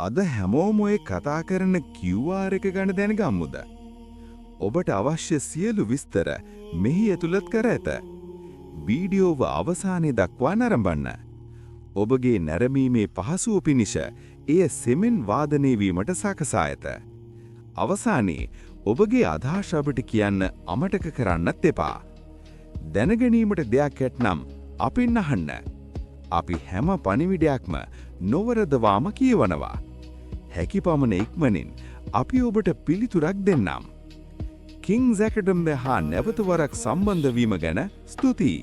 අද හැමෝම ඔය කතා කරන QR එක ගැන දැනගමුද? ඔබට අවශ්‍ය සියලු විස්තර මෙහි ඇතුළත් කර ඇත. වීඩියෝව අවසානයේ දක්වා නරඹන්න. ඔබගේ නැරඹීමේ පහසුව පිණිස එය සෙමෙන් වාදනය වීමට සකසා ඇත. අවසානයේ ඔබගේ අදහස් අපට කියන්න අමතක කරන්නත් එපා. දැනගැනීමට දෙයක් ඇතනම් අපින් අහන්න. අපි හැම පණිවිඩයක්ම නොවරදවාම කියවනවා. හැකිපමණ ඉක්මනින් අපි ඔබට පිළිතුරක් දෙන්නම්. කිංස් ඇකඩමි හා නැවත වරක් සම්බන්ධ වීම ගැන ස්තුතියි.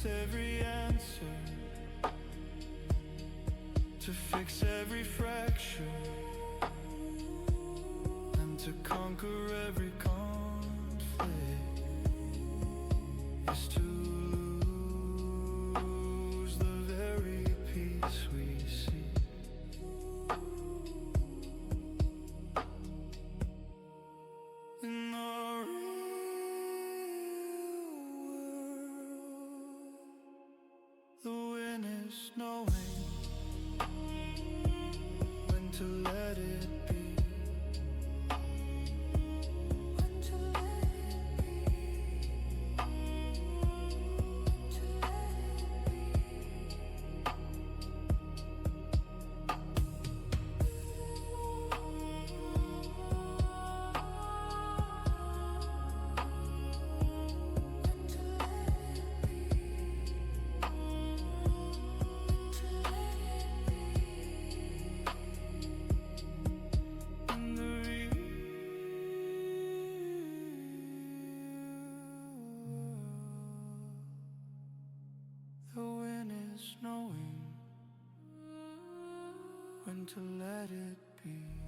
Every answer to fix every fracture and to conquer every conflict is to lose the very peace we seek. In the the win is knowing when to let it be. When to let it be. When to let it be. The win is knowing when to let it be.